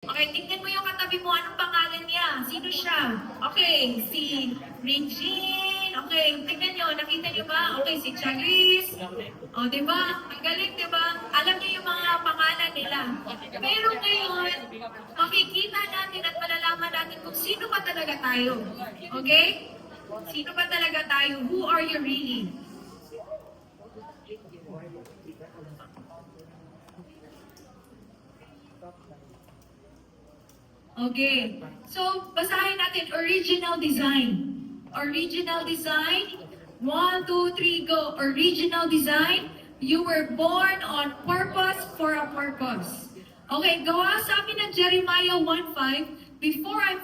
Okay, tingnan mo yung katabi mo. Anong pangalan niya? Sino siya? Okay, si Regine. Okay, tingnan nyo. Nakita nyo ba? Okay, si Charis. O, di ba? Ang galing, di ba? Alam niyo yung mga pangalan nila. Pero ngayon, makikita natin at malalaman natin kung sino ba talaga tayo. Okay? Sino ba talaga tayo? Who are you really? Okay. So, basahin natin, original design. Original design. 1, 2, 3, go. Original design. You were born on purpose for a purpose. Okay, gawa sabi ng Jeremiah 1:5, before I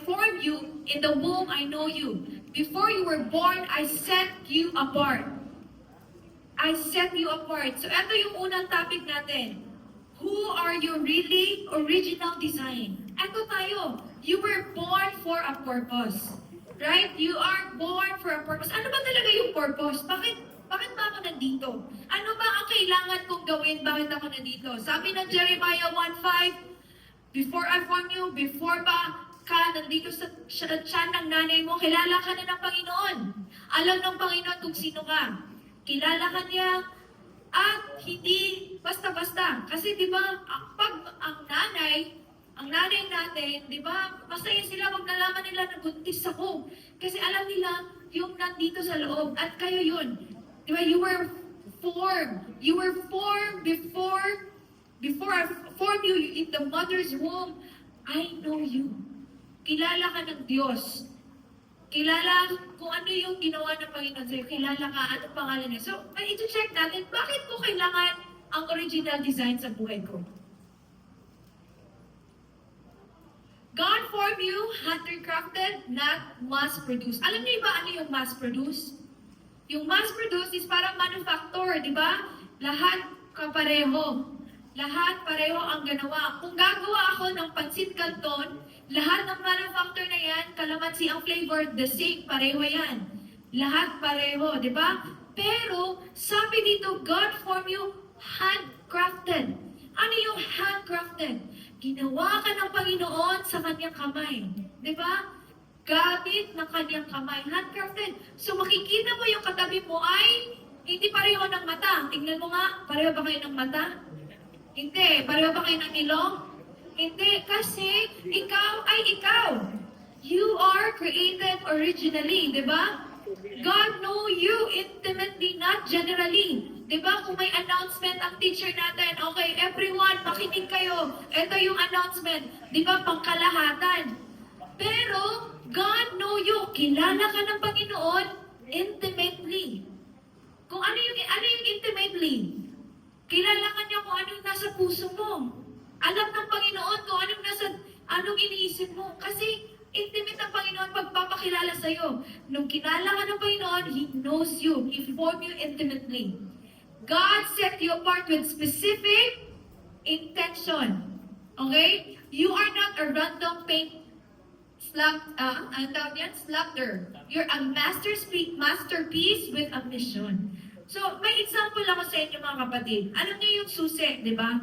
formed you in the womb, I know you. Before you were born, I set you apart. I set you apart. So, ito yung unang topic natin. Who are you really? Original design. Ito tayo. You were born for a purpose. Right? You are born for a purpose. Ano ba talaga yung purpose? Bakit ba ako nandito? Ano ba ang kailangan kong gawin? Bakit ako nandito? Sabi ng Jeremiah 1:5, before I formed you, before pa ka nandito sa tiyan ng nanay mo, kilala ka na ng Panginoon. Alam ng Panginoon kung sino ka. Kilala ka niya, at hindi basta-basta. Kasi di ba, pag ang nanay natin, di ba, masaya sila pag nalaman nila na buntis ako. Kasi alam nila yung nandito sa loob. At kayo yun. Di ba, you were formed. You were formed before I formed you in the mother's womb. I know you. Kilala ka ng Diyos. Kilala kung ano yung ginawa ng Panginoon sa'yo. Kilala ka, anong pangalan niya. So, may ito-check natin, bakit ko kailangan ang original design sa buhay ko? God formed you, handcrafted, not mass-produced. Alam niyo ba ano yung mass-produced? Yung mass-produced is parang manufacture, di ba? Lahat kapareho. Lahat pareho ang ganawa. Kung gagawa ako ng pansit canton, lahat ng manufacturer na yan, kalamansi ang flavor, the same, pareho yan. Lahat pareho, di ba? Pero, sabi dito, God formed you handcrafted. Ano yung handcrafted? Ginawa ka ng Panginoon sa kanyang kamay. Di ba? Gamit ng kanyang kamay. Handcrafted. So, makikita mo yung katabi mo ay hindi pareho ng mata. Tingnan mo nga, pareho ba kayo ng mata? Hindi. Pareho ba kayo ng ilong? Hindi. Kasi ikaw ay ikaw. You are created originally. Di ba? God know you intimately, not generally. Di ba? Kung may announcement ang teacher natin, okay, everyone, makinig kayo. Ito yung announcement. Di ba? Pangkalahatan. Pero, God know you. Kilala ka ng Panginoon intimately. Kung ano yung intimately? Kilala ka niya kung anong nasa puso mo. Alam ng Panginoon kung anong iniisip mo. Kasi intimate ang Panginoon pagpapakilala sa'yo. Nung kilala ka ng Panginoon, He knows you. He formed you intimately. God set you apart with specific intention. Okay? You are not a random paint slapper. You're a masterpiece with a mission. So, may example ako sa inyo mga kapatid. Alam niyo yung susi, di ba?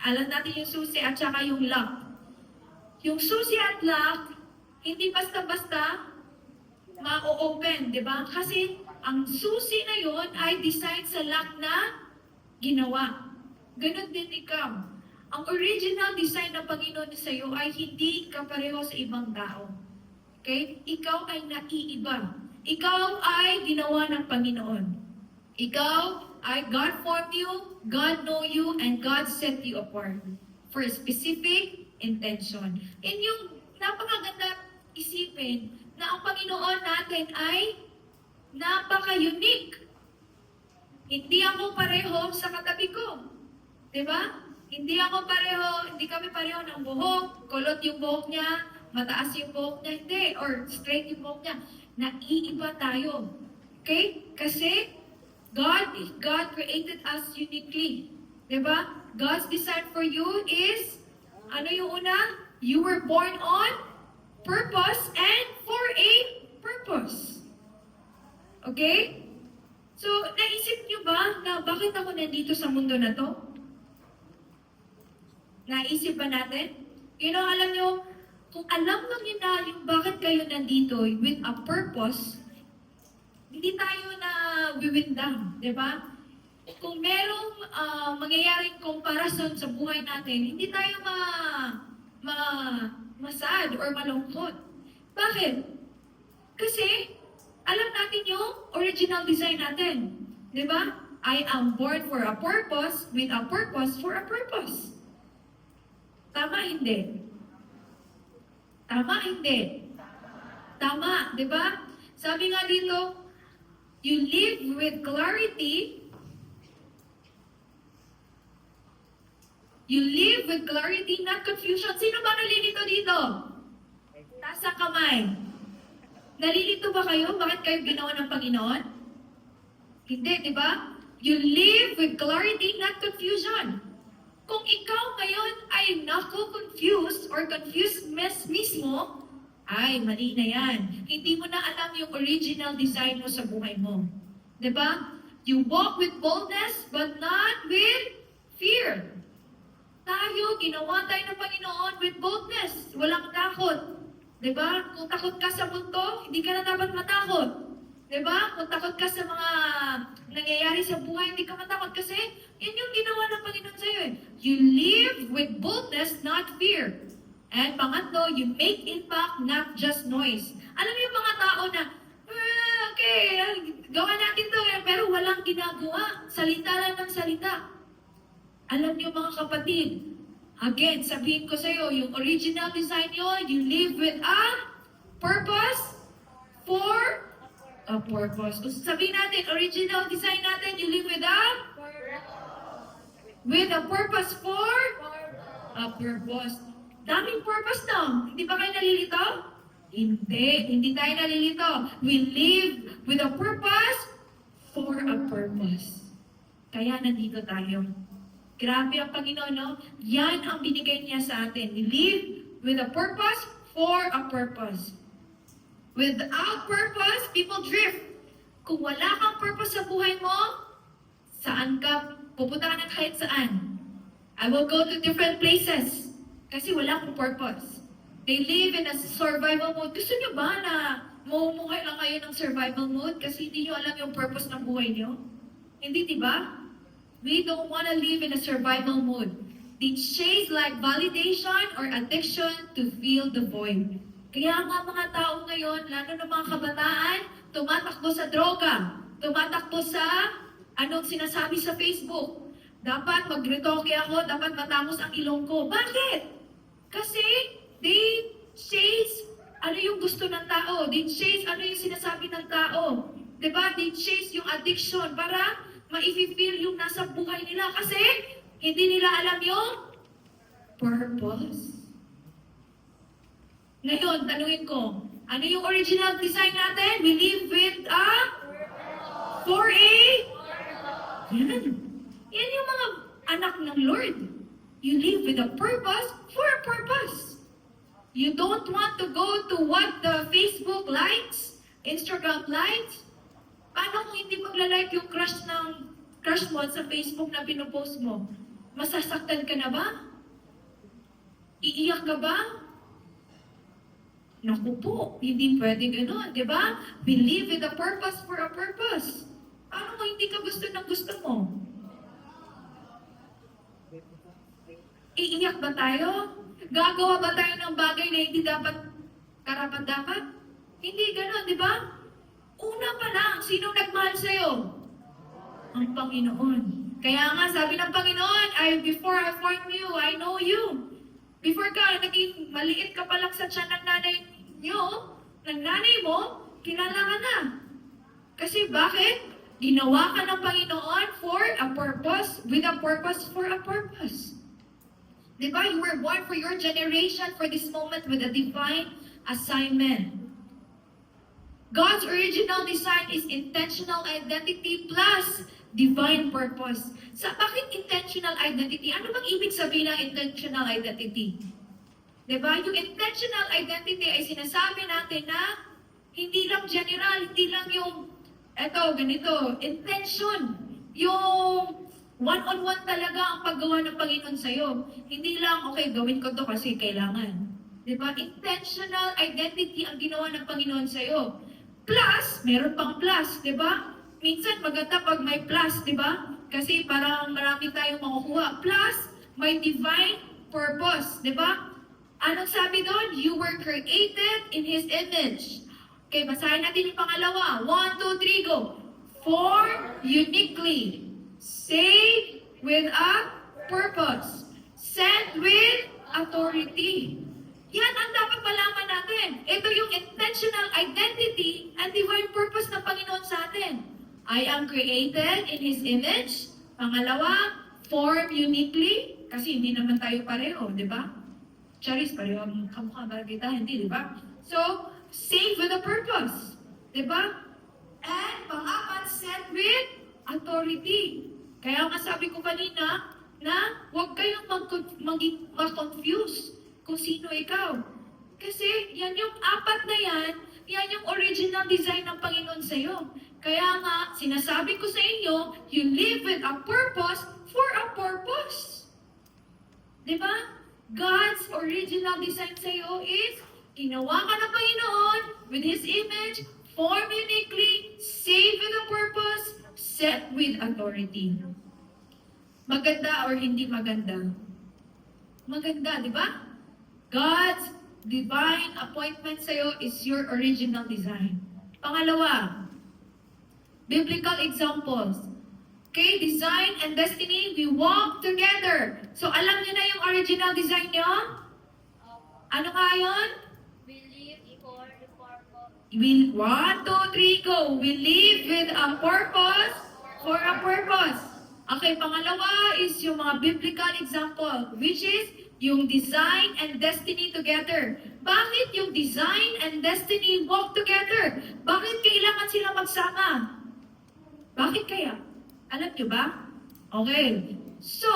Alam natin yung susi at saka yung lock. Yung susi at lock, hindi basta-basta ma-open, di ba? Kasi ang susi na yon ay design sa lock na ginawa. Ganon din ikaw. Ang original design ng Panginoon sa iyo ay hindi kapareho sa ibang tao. Okay? Ikaw ay naiiba. Ikaw ay ginawa ng Panginoon. Ikaw ay God formed you, God know you, and God set you apart for a specific intention. And yung napakaganda isipin na ang Panginoon natin ay napaka-unique. Hindi ako pareho sa katabi ko. Diba? Hindi kami pareho ng buhok, kulot yung buhok niya, mataas yung buhok niya, hindi, or straight yung buhok niya. Naiiba tayo. Okay? Kasi God created us uniquely. Diba? God's design for you is, ano yung una? You were born on purpose and for a purpose. Okay? So, naisip niyo ba na bakit ako nandito sa mundo na to? Naisip ba natin? Alam nyo, kung alam lang nyo na yung bakit kayo nandito with a purpose, hindi tayo na wiwindang, di ba? Kung merong mangyayaring komparasyon sa buhay natin, hindi tayo ma, masad or malungkot. Bakit? Kasi, alam natin yung original design natin. Di ba? I am born for a purpose, with a purpose, for a purpose. Tama, hindi? Tama, hindi? Tama, di ba? Sabi nga dito, you live with clarity. You live with clarity, not confusion. Sino ba nalilito dito? Taas ang kamay. Nalilito ba kayo? Bakit kayo ginawa ng Panginoon? Hindi, di ba? You live with clarity, not confusion. Kung ikaw ngayon ay confused or confused mismo, ay, mali na yan. Hindi mo na alam yung original design mo sa buhay mo. Diba? You walk with boldness, but not with fear. Tayo, ginawa tayo ng Panginoon with boldness. Walang takot. Diba? Kung takot ka sa multo, hindi ka na dapat matakot. Diba? Kung takot ka sa mga nangyayari sa buhay, hindi ka matakot kasi yan yung ginawa ng Panginoon sa'yo. You live with boldness, not fear. And pangatlo, you make impact, not just noise. Alam mo yung mga tao na, okay, gawa natin to, pero walang ginagawa. Salita lang ng salita. Alam niyo mga kapatid, again, sabihin ko sa'yo, yung original design nyo, you live with a purpose for a purpose. Sabihin natin, original design natin, you live with a purpose for a purpose. Daming purpose no? Hindi ba kayo nalilito? Hindi tayo nalilito. We live with a purpose for a purpose. Kaya nandito tayo. Grabe ang Panginoon, no? Yan ang binigay niya sa atin. We live with a purpose for a purpose. Without purpose, people drift. Kung wala kang purpose sa buhay mo, saan ka? Pupunta ka na kahit saan. I will go to different places. Kasi wala akong purpose. They live in a survival mode. Gusto nyo ba na mamumuhay lang kayo ng survival mode kasi hindi nyo alam yung purpose ng buhay nyo? Hindi, di ba? We don't want to live in a survival mode. They chase like validation or addiction to fill the void. Kaya nga mga tao ngayon, lalo ng mga kabataan, tumatakbo sa droga, tumatakbo sa anong sinasabi sa Facebook. Dapat magretoke ako, dapat matamos ang ilong ko. Bakit? Kasi they chase ano yung gusto ng tao. They chase ano yung sinasabi ng tao. Diba? They chase yung addiction para ma-feel yung nasa buhay nila. Kasi hindi nila alam yung purpose. Ngayon, tanungin ko, ano yung original design natin? We live with a for a yan. Yan yung mga anak ng Lord. You live with a purpose for a purpose. You don't want to go to what the Facebook likes, Instagram likes. Paano kung hindi magla-like yung crush mo sa Facebook na pinupost mo? Masasaktan ka na ba? Iiyak ka ba? Naku po, hindi pwede gano'n, di ba? We live with a purpose for a purpose. Paano kung hindi ka gusto ng gusto mo? Iiyak ba tayo? Gagawa ba tayo ng bagay na hindi dapat karapat-dapat? Hindi gano'n, di ba? Una pa lang, sino nagmahal sa'yo? Ang Panginoon. Kaya nga, sabi ng Panginoon, before I formed you, I know you. Before ka, naging maliit ka pa lang sa tiyan ng nanay mo, kilala ka na. Kasi bakit? Ginawa ka ng Panginoon for a purpose, with a purpose for a purpose. Diba? You were born for your generation, for this moment, with a divine assignment. God's original design is intentional identity plus divine purpose. Bakit intentional identity? Ano bang ibig sabihin ng intentional identity? Diba? Yung intentional identity ay sinasabi natin na hindi lang general, hindi lang yung eto, ganito, intention. Yung One-on-one talaga ang paggawa ng Panginoon sa'yo. Hindi lang, okay, gawin ko to kasi kailangan. Diba? Intentional identity ang ginawa ng Panginoon sa'yo. Plus, meron pang plus, diba? Minsan maganda pag may plus, diba? Kasi parang marami tayong makukuha. Plus, may divine purpose, diba? Anong sabi doon? You were created in His image. Okay, basahin natin yung pangalawa. 1, 2, 3, go. Formed uniquely. Saved with a purpose. Sent with authority. Yan ang dapat malaman natin. Ito yung intentional identity and divine purpose ng Panginoon sa atin. I am created in His image. Pangalawa, formed uniquely. Kasi hindi naman tayo pareho, di ba? Charis, pareho ang kamukha ba kita? Hindi, di ba? So, saved with a purpose. Di ba? And pang-apat, sent with authority. Kaya nga sabi ko kanina na huwag kayong mag-confuse kung sino ikaw. Kasi yan yung apat na yan yung original design ng Panginoon sa'yo. Kaya nga, sinasabi ko sa inyo, you live with a purpose for a purpose. Diba? God's original design sa'yo is, ginawa ka ng Panginoon with His image, formed uniquely, saved with a purpose, set with authority. Maganda or hindi maganda? Maganda, di ba? God's divine appointment sa'yo is your original design. Pangalawa, biblical examples. Okay, design and destiny, we walk together. So, alam niyo na yung original design niyo? Ano nga yun? We live for the purpose. 1, 2, 3, go. We live with a purpose for a purpose. Okay, pangalawa is yung mga biblical example, which is yung design and destiny together. Bakit yung design and destiny walk together? Bakit kailangan sila magsama? Bakit kaya? Alam nyo ba? Okay. So,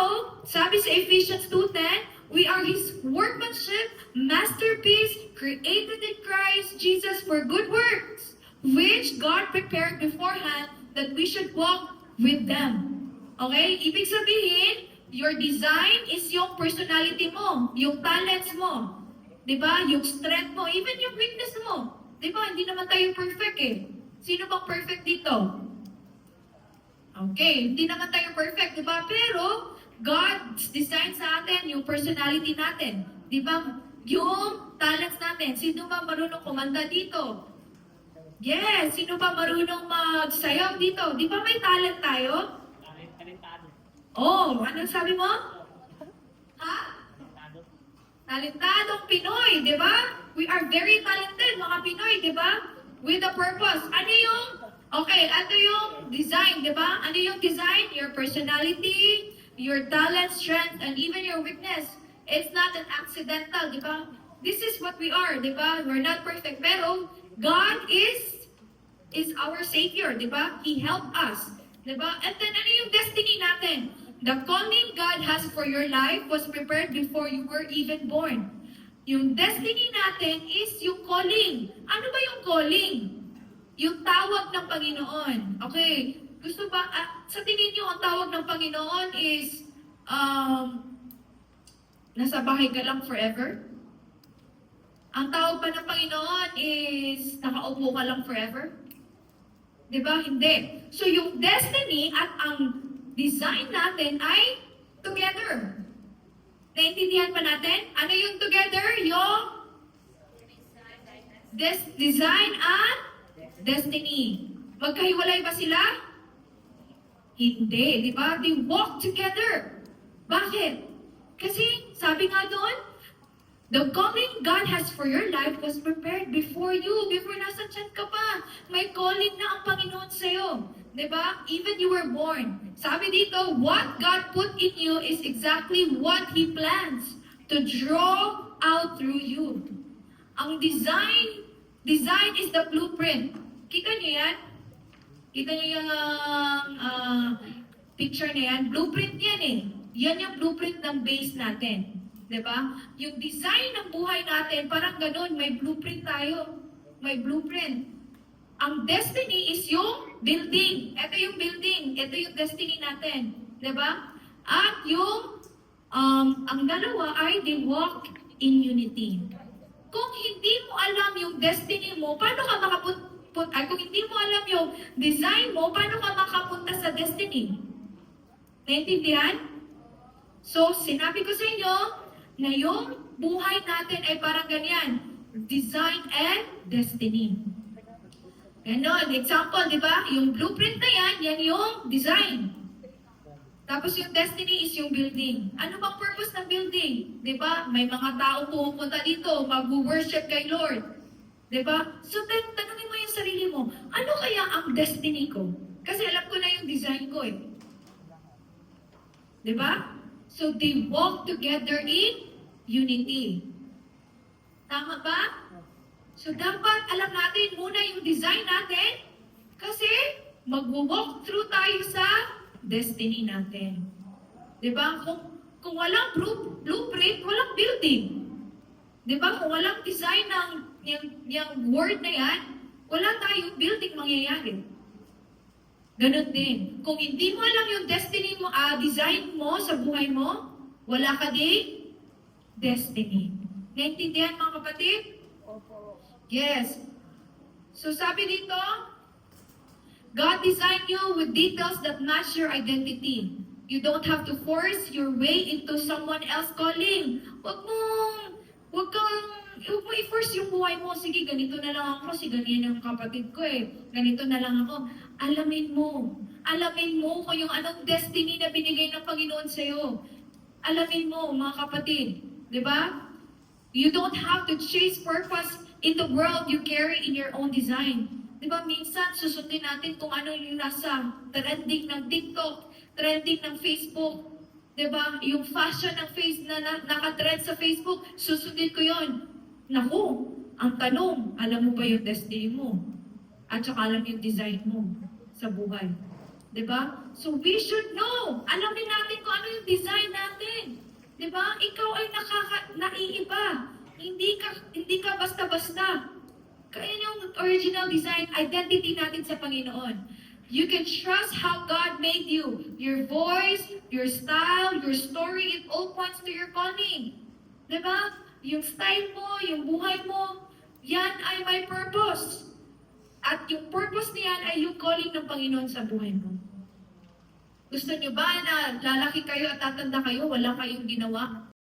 sabi sa Ephesians 2:10, we are His workmanship, masterpiece, created in Christ Jesus for good works, which God prepared beforehand that we should walk with them. Okay? Ibig sabihin, your design is yung personality mo, yung talents mo, di ba? Yung strength mo, even yung weakness mo. Di ba? Hindi naman tayo perfect eh. Sino bang perfect dito? Okay, hindi naman tayo perfect, di ba? Pero, God's design sa atin, yung personality natin. Di ba? Yung talents natin. Sino ba marunong kumanta dito? Yes, sino ba marunong magsayaw dito? Di ba may talent tayo? Talentado. Oh, anong sabi mo? Ha? Talentado. Talentadong Pinoy, di ba? We are very talented, mga Pinoy, di ba? With a purpose. Ano yung, okay, ano yung design, di ba? Ano yung design? Your personality, your talent, strength, and even your weakness. It's not an accidental, di ba? This is what we are, di ba? We're not perfect, pero God is our Savior, di ba? He helped us, di ba? And then, ano yung destiny natin? The calling God has for your life was prepared before you were even born. Yung destiny natin is yung calling. Ano ba yung calling? Yung tawag ng Panginoon. Okay, gusto ba, sa tingin nyo, ang tawag ng Panginoon is, nasa bahay ka lang forever? Ang tawag pa ng Panginoon is, nakaupo ka lang forever? Diba? Hindi. So, yung destiny at ang design natin ay together. Naintindihan pa natin? Ano yung together? Yung design at destiny. Magkahiwalay ba sila? Hindi, di ba? They walk together. Bakit? Kasi, sabi nga doon, the calling God has for your life was prepared before you, before nasa tiyan ka pa. May calling na ang Panginoon sa'yo. Diba? Even you were born. Sabi dito, what God put in you is exactly what He plans to draw out through you. Ang design is the blueprint. Kita niyo yan? Kita niyo yung picture na yan? Blueprint yan eh. Yan yung blueprint ng base natin. Diba? Yung design ng buhay natin, parang ganun, may blueprint tayo. May blueprint. Ang destiny is yung building. Ito yung building. Ito yung destiny natin. Diba? At yung, ang dalawa ay they walk in unity. Kung hindi mo alam yung destiny mo, paano ka kung hindi mo alam yung design mo, paano ka makapunta sa destiny? Naintindihan? So, sinabi ko sa inyo na yung buhay natin ay parang ganyan. Design and destiny. Ganon. Example, di ba? Yung blueprint na yan, yan yung design. Tapos yung destiny is yung building. Ano bang purpose ng building? Di ba? May mga tao pupunta dito, mag-worship kay Lord. Di ba? So, tanungin mo yung sarili mo, ano kaya ang destiny ko? Kasi alam ko na yung design ko eh. Di ba? So, they walk together in unity. Tama ba? So, dapat alam natin muna yung design natin kasi mag-walk through tayo sa destiny natin. Diba? Kung walang blueprint, walang building. Diba? Kung walang design ng yung word na yan, wala tayong building mangyayari. Ganun din. Kung hindi mo alam yung destiny mo, design mo sa buhay mo, wala ka din destiny. Naintindihan mga kapatid? Opo. Yes. So sabi dito, God designed you with details that match your identity. You don't have to force your way into someone else's calling. Huwag mo i-force yung buhay mo. Sige, ganito na lang ako. Si ganyan ang kapatid ko eh. Ganito na lang ako. Alamin mo. Alamin mo kung yung anong destiny na binigay ng Panginoon sa'yo. Alamin mo, mga kapatid. Di ba? You don't have to chase purpose in the world you carry in your own design. Di ba, minsan susundin natin kung ano yung nasa trending ng TikTok, trending ng Facebook. Di ba, yung fashion ng nakatrend sa Facebook, susundin ko yon. Naku, ang tanong, alam mo ba yung destiny mo? At saka alam yung design mo sa buhay. Di ba? So we should know. Alamin natin kung ano yung design natin. Di ba? Ikaw ay naiiba. Hindi ka basta-basta. Kaya yung original design, identity natin sa Panginoon. You can trust how God made you. Your voice, your style, your story, it all points to your calling. Diba? Yung style mo, yung buhay mo, yan ay may purpose. At yung purpose niyan ay yung calling ng Panginoon sa buhay mo. Gusto niyo ba na lalaki kayo at tatanda kayo, wala kayong ginawa?